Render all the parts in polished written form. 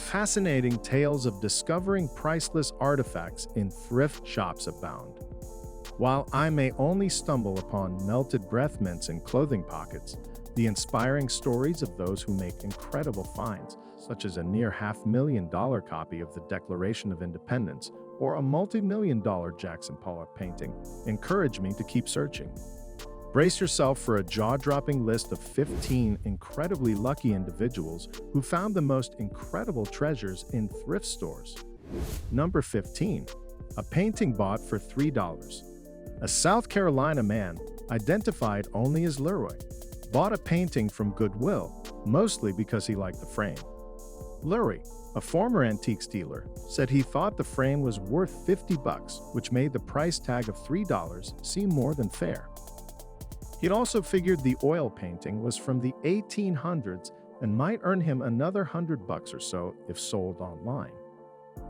Fascinating tales of discovering priceless artifacts in thrift shops abound. While I may only stumble upon melted breath mints in clothing pockets, the inspiring stories of those who make incredible finds, such as a near $500,000 copy of the Declaration of Independence or a multi-million-dollar Jackson Pollock painting, encourage me to keep searching. Brace yourself for a jaw-dropping list of 15 incredibly lucky individuals who found the most incredible treasures in thrift stores. Number 15. A painting bought for $3. A South Carolina man, identified only as Leroy, bought a painting from Goodwill, mostly because he liked the frame. Leroy, a former antiques dealer, said he thought the frame was worth $50, which made the price tag of $3 seem more than fair. He'd also figured the oil painting was from the 1800s and might earn him another $100 or so if sold online.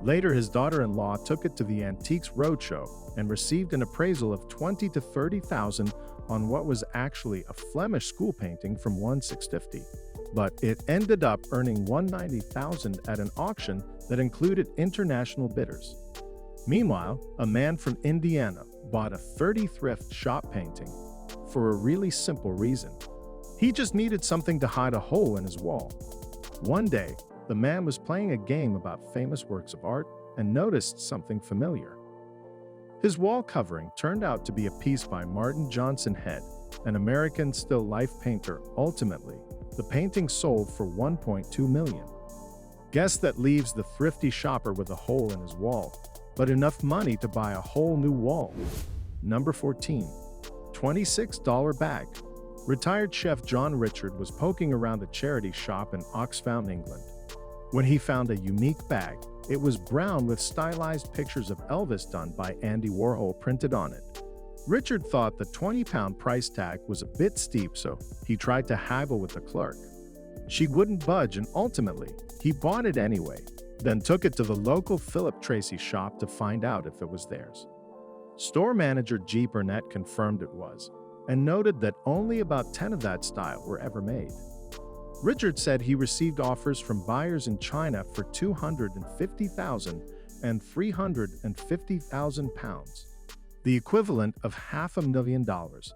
Later, his daughter-in-law took it to the Antiques Roadshow and received an appraisal of $20,000 to $30,000 on what was actually a Flemish school painting from 1650. But it ended up earning $190,000 at an auction that included international bidders. Meanwhile, a man from Indiana bought a $30 thrift shop painting for a really simple reason. He just needed something to hide a hole in his wall. One day, the man was playing a game about famous works of art and noticed something familiar. His wall covering turned out to be a piece by Martin Johnson Head, an American still life painter. Ultimately, the painting sold for $1.2 million. Guess that leaves the thrifty shopper with a hole in his wall, but enough money to buy a whole new wall. Number 14. $26 bag. Retired chef John Richard was poking around a charity shop in Oxfam, England, when he found a unique bag. It was brown with stylized pictures of Elvis done by Andy Warhol printed on it. Richard thought the £20 price tag was a bit steep, so he tried to haggle with the clerk. She wouldn't budge, and ultimately, he bought it anyway, then took it to the local Philip Tracy shop to find out if it was theirs. Store manager G. Burnett confirmed it was, and noted that only about 10 of that style were ever made. Richard said he received offers from buyers in China for $250,000 and £350,000, the equivalent of $500,000.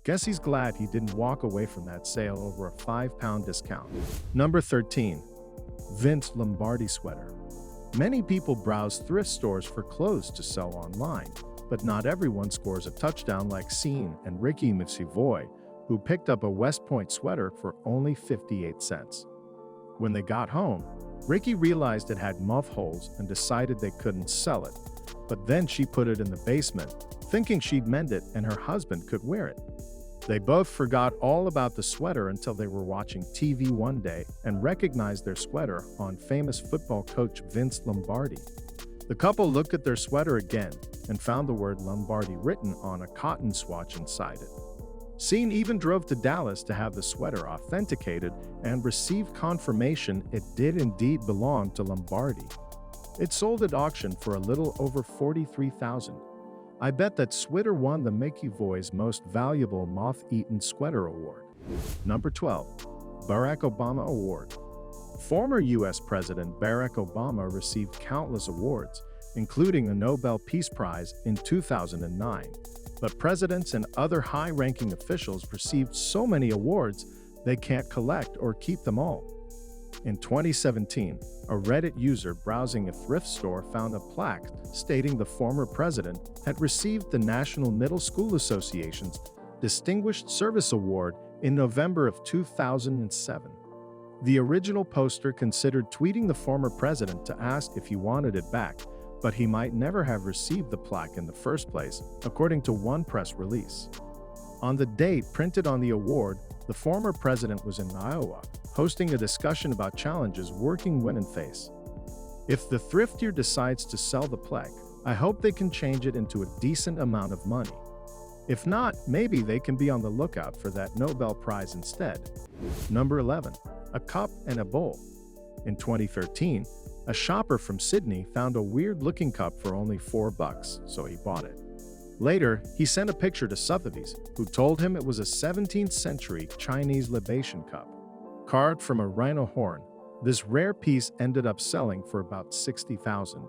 Guess he's glad he didn't walk away from that sale over a £5 discount. Number 13. Vince Lombardi sweater. Many people browse thrift stores for clothes to sell online, but not everyone scores a touchdown like CRAIN and Ricky McSavoy, who picked up a West Point sweater for only 58 cents. When they got home, Ricky realized it had muff holes and decided they couldn't sell it, but then she put it in the basement, thinking she'd mend it and her husband could wear it. They both forgot all about the sweater until they were watching TV one day and recognized their sweater on famous football coach Vince Lombardi. The couple looked at their sweater again and found the word Lombardi written on a cotton swatch inside it. CRAIN even drove to Dallas to have the sweater authenticated and received confirmation it did indeed belong to Lombardi. It sold at auction for a little over $43,000. I bet that sweater won the McSavoy's Most Valuable Moth-Eaten Sweater Award. Number 12. Barack Obama Award. Former U.S. President Barack Obama received countless awards, including a Nobel Peace Prize in 2009. But presidents and other high-ranking officials received so many awards they can't collect or keep them all. In 2017, a Reddit user browsing a thrift store found a plaque stating the former president had received the National Middle School Association's Distinguished Service Award in November of 2007. The original poster considered tweeting the former president to ask if he wanted it back, but he might never have received the plaque in the first place, according to one press release. On the date printed on the award, the former president was in Iowa, hosting a discussion about challenges working women face. If the thriftier decides to sell the plaque, I hope they can change it into a decent amount of money. If not, maybe they can be on the lookout for that Nobel Prize instead. Number 11. A cup and a bowl. In 2013, a shopper from Sydney found a weird-looking cup for only $4, so he bought it. Later, he sent a picture to Sotheby's, who told him it was a 17th-century Chinese libation cup, carved from a rhino horn. This rare piece ended up selling for about $60,000.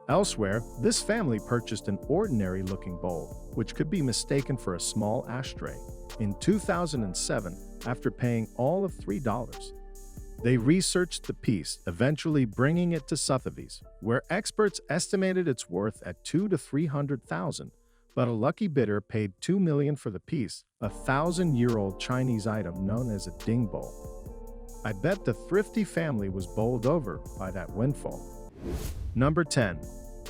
Elsewhere, this family purchased an ordinary-looking bowl, which could be mistaken for a small ashtray, in 2007 after paying all of $3. They researched the piece, eventually bringing it to Sotheby's, where experts estimated its worth at $200,000 to $300,000, but a lucky bidder paid $2 million for the piece, a 1,000-year-old Chinese item known as a ding bowl. I bet the thrifty family was bowled over by that windfall. Number 10.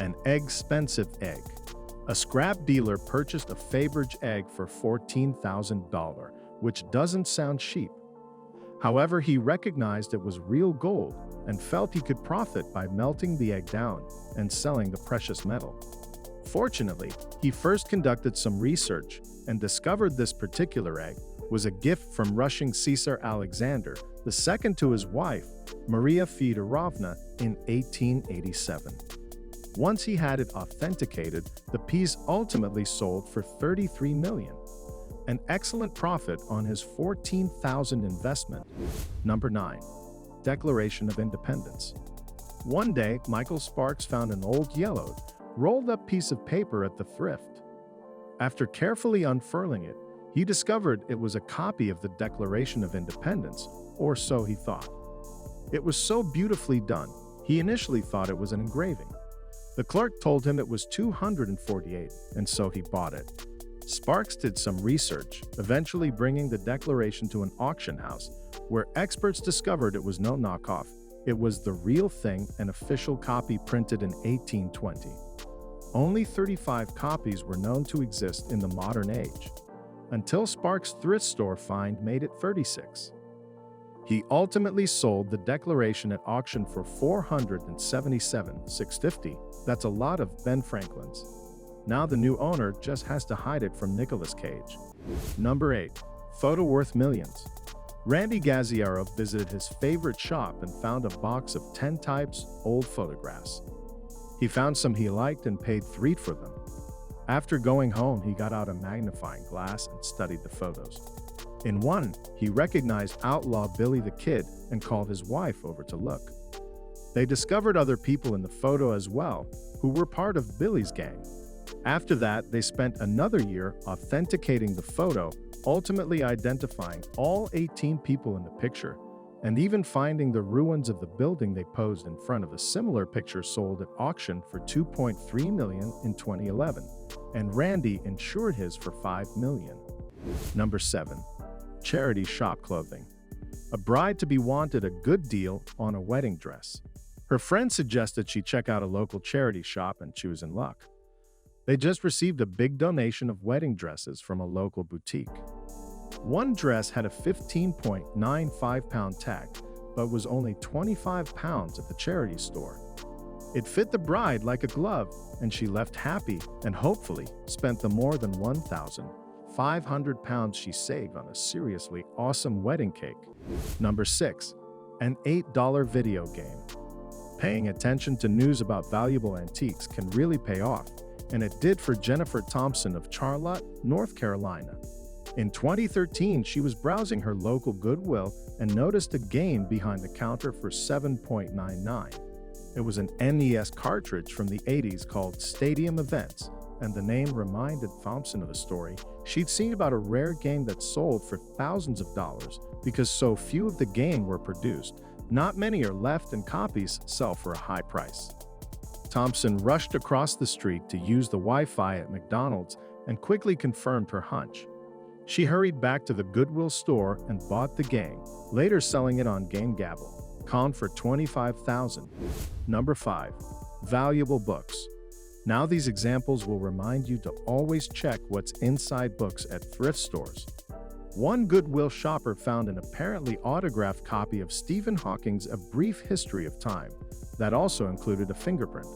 An Egg-Spensive Egg. A scrap dealer purchased a Faberge egg for $14,000, which doesn't sound cheap. However, he recognized it was real gold and felt he could profit by melting the egg down and selling the precious metal. Fortunately, he first conducted some research and discovered this particular egg was a gift from Russian Caesar Alexander II to his wife, Maria Feodorovna, in 1887. Once he had it authenticated, the piece ultimately sold for $33 million. An excellent profit on his $14,000 investment. Number 9. Declaration of Independence. One day, Michael Sparks found an old yellowed, rolled-up piece of paper at the Thrift. After carefully unfurling it, he discovered it was a copy of the Declaration of Independence, or so he thought. It was so beautifully done, he initially thought it was an engraving. The clerk told him it was $248, and so he bought it. Sparks did some research, eventually bringing the declaration to an auction house, where experts discovered it was no knockoff. It was the real thing, an official copy printed in 1820. Only 35 copies were known to exist in the modern age, until Sparks' thrift store find made it 36. He ultimately sold the declaration at auction for $477,650. That's a lot of Ben Franklin's. Now the new owner just has to hide it from Nicolas Cage. Number 8. Photo worth millions. Randy Gaziero visited his favorite shop and found a box of 10 types old photographs. He found some he liked and paid $3 for them. After going home, he got out a magnifying glass and studied the photos. In one, he recognized outlaw Billy the Kid and called his wife over to look. They discovered other people in the photo as well, who were part of Billy's gang. After that, they spent another year authenticating the photo, ultimately identifying all 18 people in the picture, and even finding the ruins of the building they posed in front of. A similar picture sold at auction for $2.3 million in 2011, and Randy insured his for $5 million. Number 7. Charity shop clothing. A bride-to-be wanted a good deal on a wedding dress. Her friend suggested she check out a local charity shop and choose in luck. They just received a big donation of wedding dresses from a local boutique. One dress had a 15.95-pound tag, but was only 25 pounds at the charity store. It fit the bride like a glove, and she left happy and hopefully spent the more than 1,500 pounds she saved on a seriously awesome wedding cake. Number 6. An $8 video game. Paying attention to news about valuable antiques can really pay off, and it did for Jennifer Thompson of Charlotte, North Carolina. In 2013, she was browsing her local Goodwill and noticed a game behind the counter for $7.99. It was an NES cartridge from the 80s called Stadium Events, and the name reminded Thompson of a story she'd seen about a rare game that sold for thousands of dollars because so few of the game were produced. Not many are left, and copies sell for a high price. Thompson rushed across the street to use the Wi-Fi at McDonald's and quickly confirmed her hunch. She hurried back to the Goodwill store and bought the game, later selling it on GameGabble.com for $25,000. Number 5. Valuable books. Now these examples will remind you to always check what's inside books at thrift stores. One Goodwill shopper found an apparently autographed copy of Stephen Hawking's A Brief History of Time that also included a fingerprint.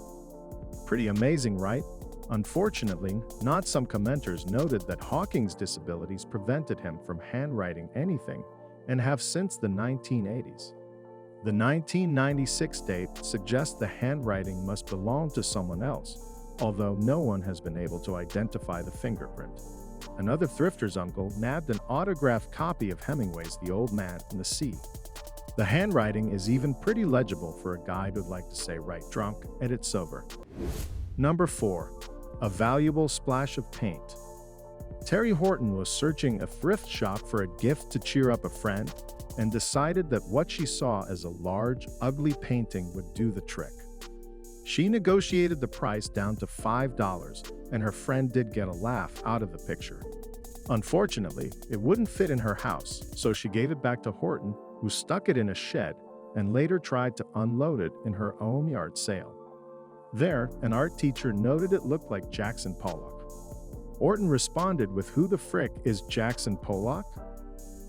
Pretty amazing, right? Unfortunately, not some commenters noted that Hawking's disabilities prevented him from handwriting anything and have since the 1980s. The 1996 date suggests the handwriting must belong to someone else, although no one has been able to identify the fingerprint. Another thrifter's uncle nabbed an autographed copy of Hemingway's The Old Man and the Sea. The handwriting is even pretty legible for a guy who'd like to say "write drunk, edit sober." Number 4. A valuable splash of paint. Terry Horton was searching a thrift shop for a gift to cheer up a friend and decided that what she saw as a large, ugly painting would do the trick. She negotiated the price down to $5, and her friend did get a laugh out of the picture. Unfortunately, it wouldn't fit in her house, so she gave it back to Horton, who stuck it in a shed and later tried to unload it in her own yard sale. There, an art teacher noted it looked like Jackson Pollock. Horton responded with, "Who the frick is Jackson Pollock?"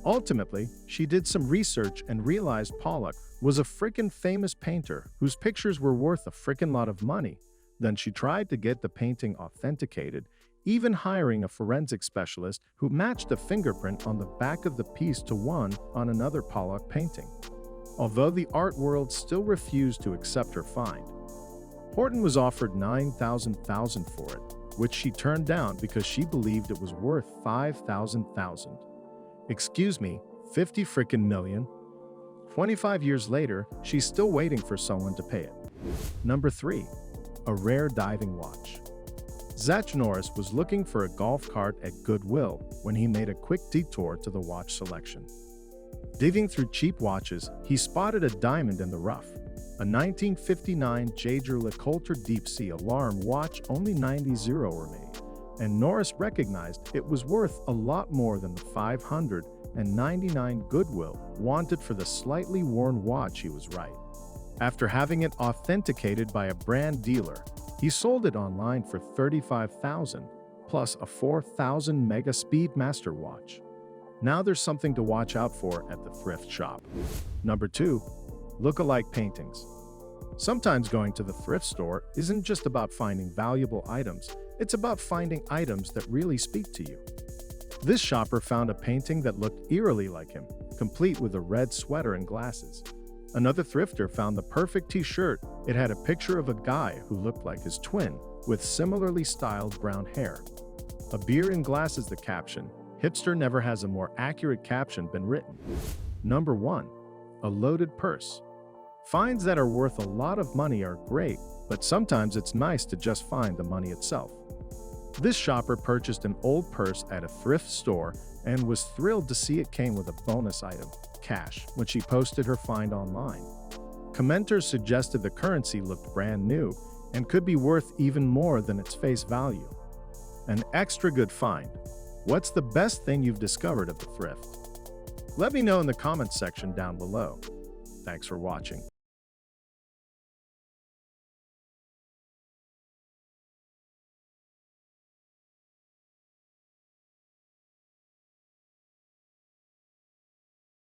Ultimately, she did some research and realized Pollock was a frickin' famous painter whose pictures were worth a frickin' lot of money. Then she tried to get the painting authenticated, even hiring a forensic specialist who matched a fingerprint on the back of the piece to one on another Pollock painting. Although the art world still refused to accept her find, Horton was offered $9,000 for it, which she turned down because she believed it was worth $5,000. Excuse me, 50 frickin' million? 25 years later, she's still waiting for someone to pay it. Number 3. A rare diving watch. Zach Norris was looking for a golf cart at Goodwill when he made a quick detour to the watch section. Digging through cheap watches, he spotted a diamond in the rough, a 1959 Jaeger LeCoultre Deep Sea Alarm watch only 90 were made, and Norris recognized it was worth a lot more than the $599 Goodwill wanted for the slightly worn watch. He was right. After having it authenticated by a brand dealer, he sold it online for $35,000 plus a 4,000 mega Speedmaster watch. Now there's something to watch out for at the thrift shop. Number 2. Look-alike paintings. Sometimes going to the thrift store isn't just about finding valuable items, it's about finding items that really speak to you. This shopper found a painting that looked eerily like him, complete with a red sweater and glasses. Another thrifter found the perfect t-shirt. It had a picture of a guy who looked like his twin, with similarly styled brown hair. A beer and glasses. The caption, "Hipster never has a more accurate caption been written." Number 1. A loaded purse. Finds that are worth a lot of money are great, but sometimes it's nice to just find the money itself. This shopper purchased an old purse at a thrift store and was thrilled to see it came with a bonus item, cash, when she posted her find online. Commenters suggested the currency looked brand new and could be worth even more than its face value. An extra good find. What's the best thing you've discovered at the thrift? Let me know in the comments section down below. Thanks for watching.